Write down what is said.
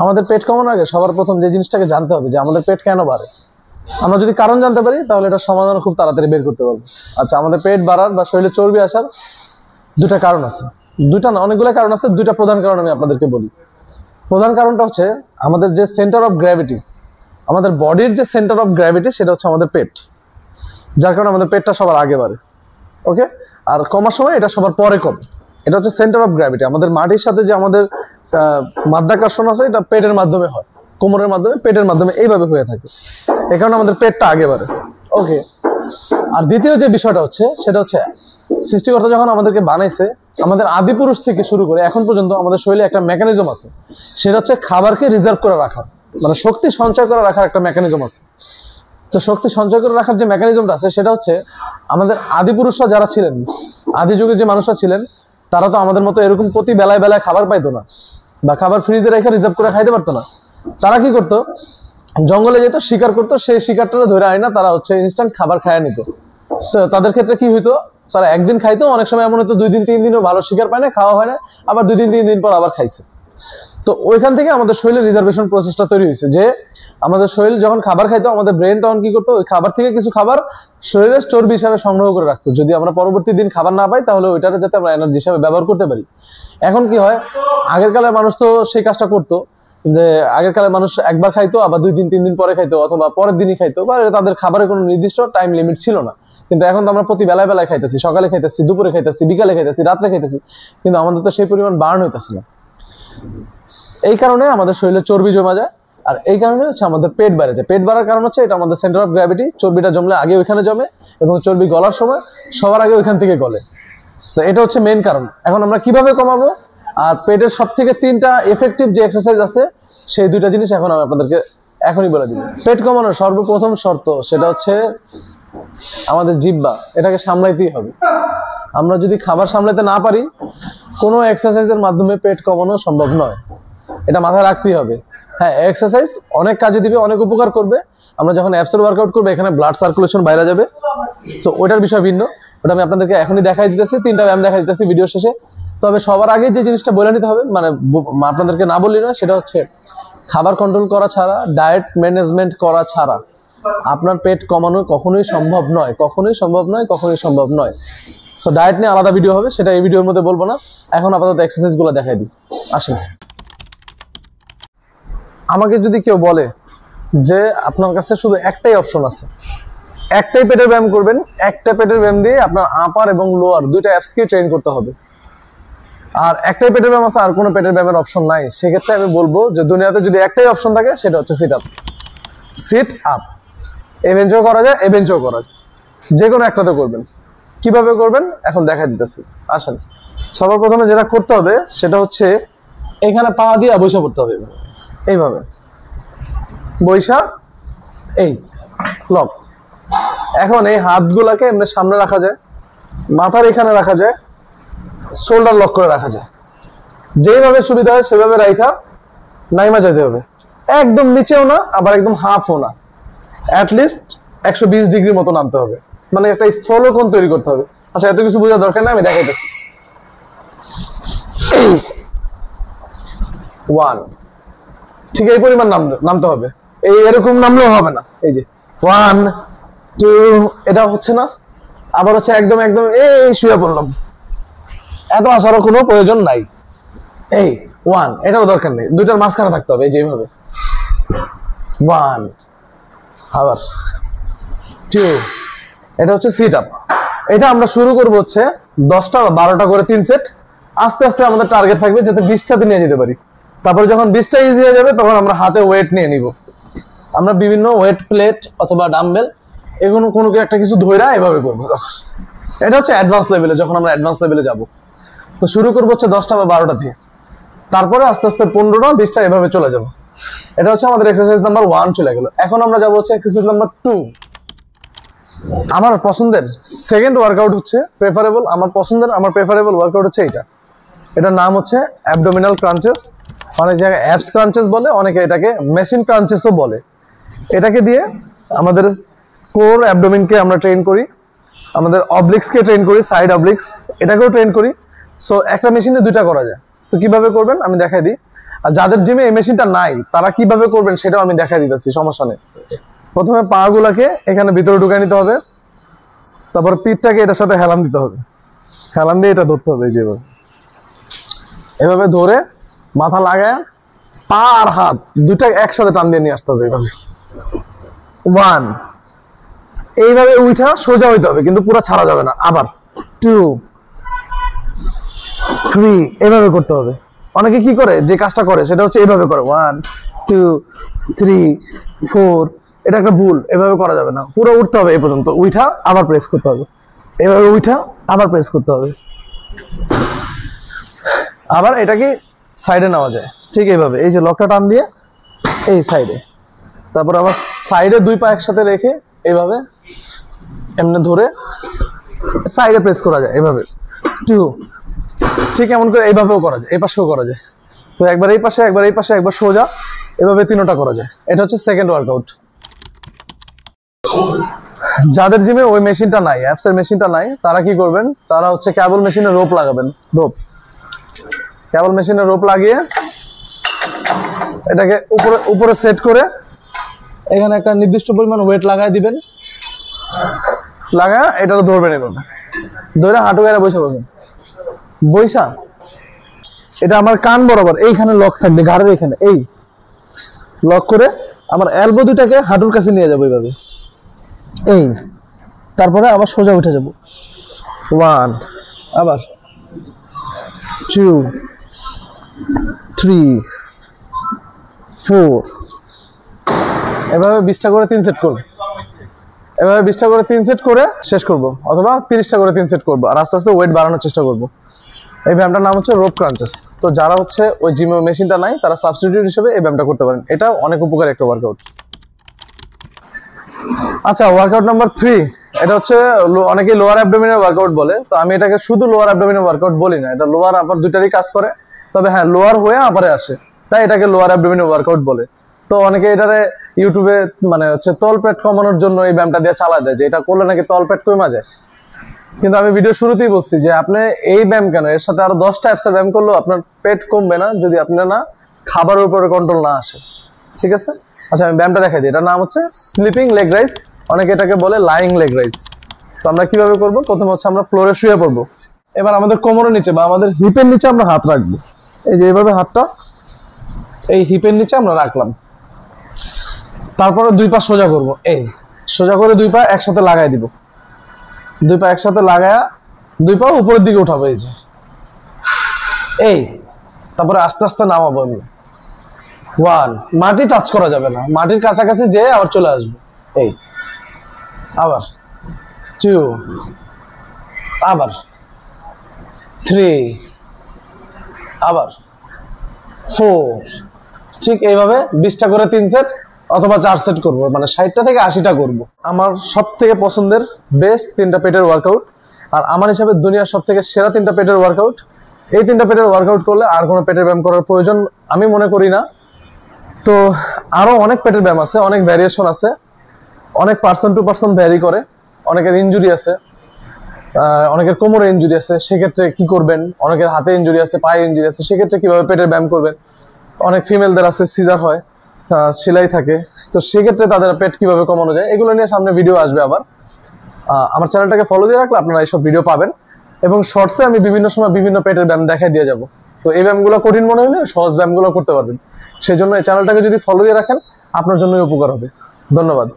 আমাদের পেট কমানোর আগে সবার প্রথম যে জিনিসটাকে জানতে হবে যে আমাদের পেট কেন বাড়ে। আমরা যদি কারণ জানতে পারি তাহলে এটা সমাধান খুব তাড়াতাড়ি বের করতে পারবো। আচ্ছা, আমাদের পেট বাড়ার বা শরীরে চর্বি আসার দুটা কারণ আছে, দুটা না অনেকগুলো কারণ আছে, দুইটা প্রধান কারণ আমি আপনাদেরকে বলি। প্রধান কারণটা হচ্ছে আমাদের যে সেন্টার অফ গ্র্যাভিটি, আমাদের বডির যে সেন্টার অফ গ্র্যাভিটি সেটা হচ্ছে আমাদের পেট, যার কারণে আমাদের পেটটা সবার আগে বাড়ে। ওকে, আর কমার সময় এটা সবার পরে কমে। এটা হচ্ছে সেন্টার অফ গ্র্যাভিটি। আমাদের মাটির সাথে যে আমাদের মাধ্যাকর্ষণ আছে এটা পেটের মাধ্যমে হয়, কোমরের মাধ্যমে, পেটের মাধ্যমে, এইভাবে হয়ে থাকে। এই কারণে আমাদের পেটটা আগে বাড়ে। ওকে, আর দ্বিতীয় যে বিষয়টা হচ্ছে সেটা হচ্ছে সৃষ্টিকর্তা যখন আমাদেরকে বানাইছে, আমাদের আদি পুরুষ থেকে শুরু করে এখন পর্যন্ত আমাদের শরীরে একটা মেকানিজম আছে, সেটা হচ্ছে খাবারকে রিজার্ভ করে রাখার, মানে শক্তি সঞ্চয় করে রাখার একটা মেকানিজম আছে। তো শক্তি সঞ্চয় করে রাখার যে মেকানিজমটা আছে সেটা হচ্ছে আমাদের আদি পুরুষরা যারা ছিলেন, আদি যুগে যে মানুষরা ছিলেন, তারা তো আমাদের মতো এরকম প্রতি বেলায় বেলায় খাবার পাইতো না, বা খাবার ফ্রিজে রেখে রিজার্ভ করে খাইতে পারতো না। তারা কি করতো, জঙ্গলে যেত, শিকার করতো, সেই শিকারটা ধরে আয় না তারা হচ্ছে ইনস্ট্যান্ট খাবার খাইয়া নিত। তো তাদের ক্ষেত্রে কি হইতো, তারা একদিন খাইতো, অনেক সময় এমন হতো 2 দিন 3 দিনও ভালো শিকার পায় না, খাওয়া হয় না, আবার 2 দিন 3 দিন পর আবার খাইছে। তো ওইখান থেকে আমাদের শরীরে রিজার্ভেশন প্রসেসটা তৈরি হয়েছে, যে আমাদের শরীর যখন খাবার খাইতো, আমাদের ব্রেন তখন কি করতো, ওই খাবার থেকে কিছু খাবার শরীরের চর্বি হিসাবে সংগ্রহ করে রাখতো, যদি আমরা পরবর্তী দিন খাবার না পাই তাহলে ওইটাকে যাতে আমরা এনার্জি হিসাবে ব্যবহার করতে পারি। এখন কি হয়, আগের কালের মানুষ তো সেই কাজটা করতো, যে আগের কালের মানুষ একবার খাইতো, আবার 2 দিন 3 দিন পরে খাইতো, অথবা পরের দিনই খাইতো, বা তাদের খাবারের কোনো নির্দিষ্ট টাইম লিমিট ছিল না। কিন্তু এখন তো আমরা প্রতি বেলায় বেলায় খাইতেছি, সকালে খাইতেছি, দুপুরে খাইতেছি, বিকালে খাইতেছি, রাত্রে খাইতেছি, কিন্তু আমাদের তো সেই পরিমাণ বার্ন হইতেছে না। এই কারণে আমাদের শরীরে চর্বি জমা যায়, আর এই কারণে হচ্ছে আমাদের পেট বেড়ে যায়। পেট বাড়ার কারণ হচ্ছে এটা আমাদের সেন্টার অফ গ্র্যাভিটি, চর্বিটা জমলে আগে ওইখানে জমে, এবং চর্বি গলার সময় সবার আগে ওইখান থেকে গলে। তো এটা হচ্ছে মেইন কারণ। এখন আমরা কিভাবে কমাবো, আর পেটের সব থেকে 3টা এফেক্টিভ যে এক্সারসাইজ আছে, সেই 2টা জিনিস এখন আমি আপনাদেরকে এখনই বলে দিব। পেট কমানোর সর্বপ্রথম শর্ত সেটা হচ্ছে আমাদের জিহ্বা, এটাকে সামলাইতেই হবে। আমরা যদি খাবার সামলাতে না পারি, কোনো এক্সারসাইজের মাধ্যমে পেট কমানো সম্ভব নয়, এটা মাথায় রাখতেই হবে। হ্যাঁ, এক্সারসাইজ অনেক কাজে দিবে, অনেক উপকার করবে। আমরা যখন অ্যাপসের ওয়ার্কআউট করবো, এখানে ব্লাড সার্কুলেশন বাইরে যাবে, তো ওটার বিষয় ভিন্ন, ওটা আমি আপনাদেরকে এখনই দেখাই দিতেছি, 3টা ব্যায়াম দেখাই দিতেছি ভিডিও শেষে। তবে সবার আগে যে জিনিসটা বলে নিতে হবে, মানে আপনাদেরকে না বললি নয়, সেটা হচ্ছে খাবার কন্ট্রোল করা ছাড়া, ডায়েট ম্যানেজমেন্ট করা ছাড়া আপনার পেট কমানো কখনোই সম্ভব নয়, কখনোই সম্ভব নয়, কখনোই সম্ভব নয়। সো ডায়েট নিয়ে আলাদা ভিডিও হবে, সেটা এই ভিডিওর মধ্যে বলবো না। এখন আপাতত এক্সারসাইজগুলো দেখাই দিই, আসেন। আমাকে যদি কেউ বলে যে আপনার কাছে শুধু একটাই অপশন আছে, একটাই পেটের ব্যায়াম করবেন, একটা পেটের ব্যায়াম দিয়ে আপনার আপার এবং লোয়ার 2টা অ্যাপসকে ট্রেন করতে হবে, আর একটাই পেটের ব্যায়াম আছে, আর কোনো পেটের ব্যায়ামের অপশন নাই, সেক্ষেত্রে আমি বলবো যে দুনিয়াতে যদি একটাই অপশন থাকে সেটা হচ্ছে সিট আপ। সিট আপ এই বেঞ্চও করা যায়, এই বেঞ্চও করা যায়, যে কোনো একটাতে করবেন। কিভাবে করবেন এখন দেখা দিতেছি, আসেন। সর্বপ্রথমে যেটা করতে হবে সেটা হচ্ছে এখানে পা দিয়ে বসে পড়তে হবে, এইভাবে বৈশা, এই লক। এখন এই হাতগুলাকে এমনি সামনে রাখা যায়, মাথার এখানে রাখা যায়, শোল্ডার লক করে রাখা যায়, যেইভাবে সুবিধা হয় সেভাবে রাখা নাইমা যেতে হবে। একদম নিচেও না, আবার একদম হাফও না, অ্যাটলিস্ট 120 ডিগ্রি মতো নামতে হবে, মানে একটা স্থলকোণ তৈরি করতে হবে। আচ্ছা, এত কিছু বোঝার দরকার নেই, আমি দেখাইতেছি। 1, ঠিক এই পরিমাণ নামতে হবে, এই এরকম নামলেও হবে না, এই যে 1 2, এটা হচ্ছে না, আবার হচ্ছে একদম একদম এই শুয়ে পড়লাম, এত আসারও কোনো প্রয়োজন নাই। এই 1, এটাও দরকার নেই, 2টার মাঝখানে থাকতে হবে, এই যেভাবে 1, আবার 2, এটা হচ্ছে সিট আপ। এটা আমরা শুরু করবো হচ্ছে 10টা বা 12টা করে 3 সেট। আস্তে আস্তে আমাদের টার্গেট থাকবে যাতে 20টাতে নিয়ে যেতে পারি। তারপরে যখন 20টা ইজি হয়ে যাবে তখন আমরা হাতে ওয়েট নিয়ে নিব। আমরা বিভিন্ন ওয়েট প্লেট অথবা ডাম্বেল এগুলো কোনো একটা কিছু ধইরা এভাবে করবো। এটা হচ্ছে অ্যাডভান্স লেভেলে, যখন আমরা অ্যাডভান্স লেভেলে যাব। তো শুরু করবো হচ্ছে 10টা বা 12টা দিয়ে, তারপরে আস্তে আস্তে 15টা 20টা এভাবে চলে যাব। এটা হচ্ছে আমাদের এক্সারসাইজ নাম্বার 1 চলে গেল। এখন আমরা যাবো হচ্ছে এক্সারসাইজ নাম্বার 2। আমার পছন্দের সেকেন্ড ওয়ার্কআউট হচ্ছে প্রেফারেবল, আমার প্রেফারেবল ওয়ার্কআউট হচ্ছে এইটা। এটার নাম হচ্ছে অ্যাবডোমিনাল ক্রাঞ্চেস, অনেক জায়গায় অ্যাবস ক্রাঞ্চেস বলে, অনেকে এটাকে মেশিন ক্রাঞ্চেসও বলে। এটাকে দিয়ে আমাদের কোর অ্যাবডোমিনকে আমরা ট্রেন করি, আমাদের অবলিক্সকে ট্রেন করি, সাইড অবলিক্স এটাকেও ট্রেন করি। সো একটা মেশিনে 2টা করা যায়। তো কিভাবে করবেন আমি দেখাই দিই। আর যাদের জিমে এই মেশিনটা নাই তারা কিভাবে করবেন সেটাও আমি দেখাই দিতেছি, সমস্যা নেই। প্রথমে পা গুলাকে এখানে ভিতরে ঢুকাই নিতে হবে, তারপর পিঠটাকে এটার সাথে হেলান দিতে হবে, হেলান দিয়ে এটা ধরতে হবে। যেভাবে এভাবে ধরে মাথা লাগায় পা আর হাত দুইটা একসাথে টান দিয়ে নিয়ে আসতে হবে। এইভাবে 1, এইভাবে উঠা সোজা হইতে হবে, কিন্তু পুরো ছাড়া যাবে না। আবার 2, 3, এইভাবে করতে হবে। অনেকে কি করে, যে কাজটা করে সেটা হচ্ছে এইভাবে করে 1, 2, 3, 4, এটা একটা ভুল। এভাবে করা যাবে না, পুরো উঠতে হবে এই পর্যন্ত, উঠা আবার প্রেস করতে হবে, এভাবে উঠা আবার প্রেস করতে হবে। আবার এটাকে সাইডে নেওয়া যায় ঠিক এইভাবে, এই যে লকটা টান দিয়ে এই সাইডে, তারপর আবার সাইডে দুই পা একসাথে রেখে এইভাবে এমনি ধরে সাইডে প্রেস করা যায় এইভাবে 2, ঠিক এমন করে এইভাবেও করা যায়, এই পাশেও করা যায়। তো একবার এই পাশে, একবার এই পাশে, একবার সোজা, এভাবে তিনটা করা যায়। এটা হচ্ছে সেকেন্ড ওয়ার্কআউট। যাদের জিমে ওই মেশিনটা নাই, অ্যাপস এর মেশিনটা নাই, তারা কি করবেন, তারা হচ্ছে কেবল মেশিনে রোপ লাগাবেন। কেবল মেশিনে রোপ লাগিয়ে এটাকে উপরে উপরে সেট করে এখানে একটা নির্দিষ্ট পরিমাণ ওয়েট লাগাই দিবেন, লাগা এটা ধরবেন, এভাবে ধরে হাঁটু গায়ে বসে পড়বেন। বৈশা এটা আমার কান বরাবর এইখানে লক থাকবে, ঘাড়ের এখানে এই লক করে আমার এলবো দুটাকে হাঁটুর কাছে নিয়ে যাবো এইভাবে, এই তারপরে আবার সোজা উঠে যাব। 1, আবার 2, 3, 4, এভাবে 20টা করে 3 সেট করব। এভাবে 20টা করে 3 সেট করে শেষ করব, অথবা 30টা করে 3 সেট করব, আর আস্তে আস্তে ওয়েট বাড়ানোর চেষ্টা করব। এই ব্যায়ামটার নাম হচ্ছে রোপ ক্রাঞ্চেস। তো যারা হচ্ছে ওই জিমে মেশিনটা নাই তারা সাবস্টিটিউট হিসেবে এই ব্যায়ামটা করতে পারেন, এটা অনেক উপকারী একটা ওয়ার্কআউট। আচ্ছা, ওয়ার্কআউট নাম্বার 3, এটা হচ্ছে অনেকে লোয়ার অ্যাবডোমিনের ওয়ার্কআউট বলে। তো আমি এটাকে শুধু লোয়ার অ্যাবডোমিনের ওয়ার্কআউট বলি না, এটা লোয়ার আপার দুইটারই কাজ করে, তবে হ্যাঁ লোয়ার হয়ে আপারে আসে, তাই এটাকে লোয়ার অ্যাবডোমিনের ওয়ার্কআউট বলে। তো অনেকে এটারে ইউটিউবে মানে হচ্ছে তলপেট কমানোর জন্য এই ব্যায়ামটা দিয়ে চালা দেয়, যে এটা করলে নাকি তলপেট কমা যায়। কিন্তু আমি ভিডিও শুরুতেই বলছি যে আপনি এই ব্যায়াম কেন, এর সাথে আরো 10টা অ্যাপসের ব্যায়াম করলেও আপনার পেট কমবে না, যদি আপনার না খাবারের উপরে কন্ট্রোল না আসে। ঠিক আছে, আচ্ছা আমি ব্যায়ামটা দেখাই দিই। এটার নাম হচ্ছে স্লিপিং লেগ রাইজ, অনেকে এটাকে বলে লাইং লেগ রাইজ। তো আমরা কিভাবে করব, প্রথমে হচ্ছে আমরা ফ্লোরে শুয়ে পড়বো। এবার আমাদের কোমরের নিচে বা আমাদের হিপের নিচে আমরা হাত রাখবো, এই যে এইভাবে হাতটা এই হিপের নিচে আমরা রাখলাম। তারপরে দুই পা সোজা করব, এই সোজা করে দুই পা একসাথে লাগাই দিব, দুই পা একসাথে লাগায়া দুই পা উপরের দিকে উঠাবো, এই যে এই, তারপরে আস্তে আস্তে নামাবো। আমি 1, মাটি টাচ করা যাবে না, মাটির কাছাকাছি যেয়ে আবার চলে আসবো, এই আবার 2, আবার 3, আবার 4, ঠিক এইভাবে 20টা করে 3 সেট অথবা 4 সেট করবো, মানে 60টা থেকে 80টা করবো। আমার সব থেকে পছন্দের বেস্ট 3টা পেটের ওয়ার্কআউট, আর আমার হিসাবে দুনিয়ার সব থেকে সেরা 3টা পেটের ওয়ার্কআউট। এই 3টা পেটের ওয়ার্কআউট করলে আর কোনো পেটের ব্যায়াম করার প্রয়োজন আমি মনে করি না। তো আরো অনেক পেটের ব্যায়াম আছে, অনেক ভ্যারিয়েশন আছে, অনেক পার্সন টু পার্সন ভ্যারি করে। অনেকের ইনজুরি আছে, অনেকের কোমরে ইনজুরি আছে, সেক্ষেত্রে কি করবেন, অনেকের হাতে ইনজুরি আছে, পায়ে ইনজুরি আছে, সেক্ষেত্রে কিভাবে পেটের ব্যায়াম করবেন। অনেক ফিমেলদের আছে সিজার হয়, সেলাই থাকে, তো সেক্ষেত্রে তাদের পেট কিভাবে কমানো যায়, এগুলো নিয়ে সামনে ভিডিও আসবে। আবার আমার চ্যানেলটাকে ফলো দিয়ে রাখলে আপনারা এইসব ভিডিও পাবেন, এবং শর্টসে আমি বিভিন্ন সময় বিভিন্ন পেটের ব্যায়াম দেখাই দিয়ে যাব। তো এই ব্যায়ামগুলো কঠিন মনে হলে সহজ ব্যায়ামগুলো করতে পারবেন, সেই জন্য এই চ্যানেলটাকে যদি ফলো দিয়ে রাখেন আপনার জন্যই উপকার হবে। ধন্যবাদ।